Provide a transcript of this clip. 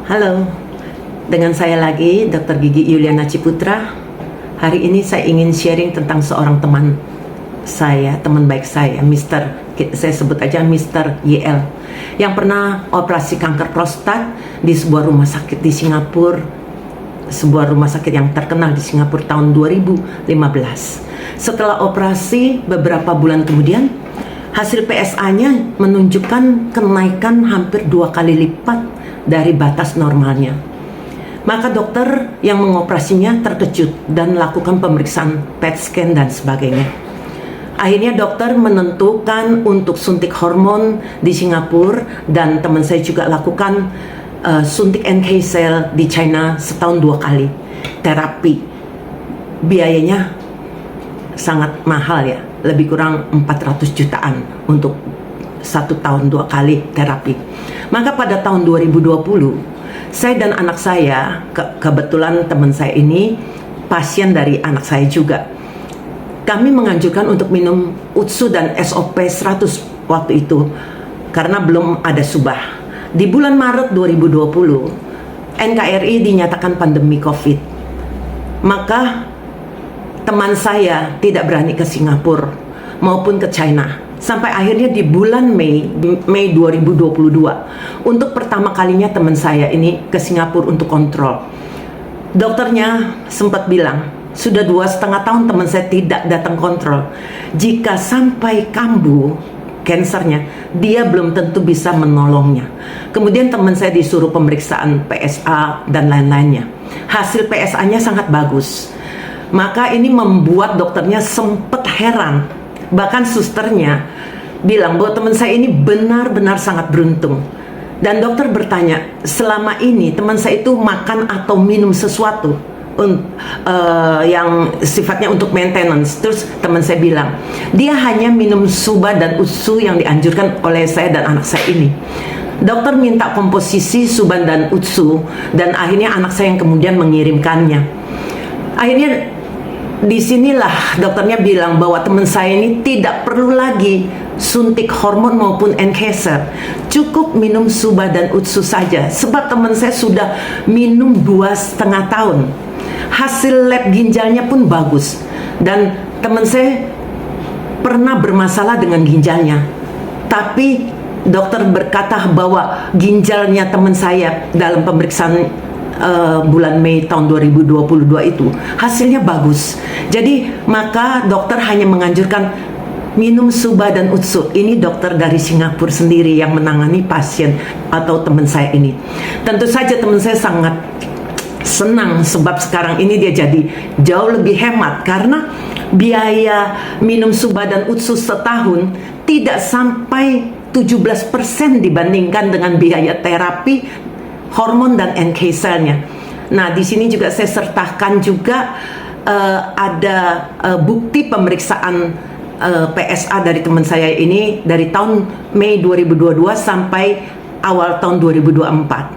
Halo, dengan saya lagi Dr. Gigi Yuliana Ciputra. Hari ini saya ingin sharing tentang seorang teman saya, teman baik saya, saya sebut aja Mr. YL, yang pernah operasi kanker prostat di sebuah rumah sakit di Singapura, sebuah rumah sakit yang terkenal di Singapura tahun 2015. Setelah operasi beberapa bulan kemudian, hasil PSA-nya menunjukkan kenaikan hampir 2 kali lipat dari batas normalnya. Maka dokter yang mengoperasinya terkejut dan lakukan pemeriksaan PET scan dan sebagainya. Akhirnya dokter menentukan untuk suntik hormon di Singapura, dan teman saya juga lakukan suntik NK cell di China setahun 2 kali terapi. Biayanya sangat mahal ya, lebih kurang 400 jutaan untuk 1 tahun 2 kali terapi. Maka pada tahun 2020, saya dan anak saya, kebetulan teman saya ini pasien dari anak saya juga, kami menganjurkan untuk minum UTSU dan SOP 100 waktu itu karena belum ada subah. Di bulan Maret 2020, NKRI dinyatakan pandemi COVID. Maka teman saya tidak berani ke Singapura maupun ke China. Sampai akhirnya di bulan Mei 2022, untuk pertama kalinya teman saya ini ke Singapura untuk kontrol. Dokternya sempat bilang, sudah 2,5 tahun teman saya tidak datang kontrol. Jika sampai kambuh kansernya, dia belum tentu bisa menolongnya. Kemudian teman saya disuruh pemeriksaan PSA dan lain-lainnya. Hasil PSA-nya sangat bagus. Maka ini membuat dokternya sempat heran. Bahkan susternya bilang bahwa teman saya ini benar-benar sangat beruntung. Dan dokter bertanya, selama ini teman saya itu makan atau minum sesuatu yang sifatnya untuk maintenance. Terus teman saya bilang, dia hanya minum suba dan utsu yang dianjurkan oleh saya dan anak saya ini. Dokter minta komposisi suban dan utsu, dan akhirnya anak saya yang kemudian mengirimkannya. Akhirnya disinilah dokternya bilang bahwa teman saya ini tidak perlu lagi suntik hormon maupun NK-cell, cukup minum suba dan utsu saja. Sebab teman saya sudah minum 2,5 tahun. Hasil lab ginjalnya pun bagus, dan teman saya pernah bermasalah dengan ginjalnya, tapi dokter berkata bahwa ginjalnya teman saya dalam pemeriksaan bulan Mei tahun 2022 itu hasilnya bagus. Jadi maka dokter hanya menganjurkan minum suba dan utsu. Ini dokter dari Singapura sendiri yang menangani pasien atau teman saya ini. Tentu saja teman saya sangat senang sebab sekarang ini dia jadi jauh lebih hemat, karena biaya minum suba dan utsu setahun tidak sampai 17% dibandingkan dengan biaya terapi hormon dan NK cell-nya. Nah, di sini juga saya sertakan juga ada bukti pemeriksaan PSA dari teman saya ini dari tahun Mei 2022 sampai awal tahun 2024.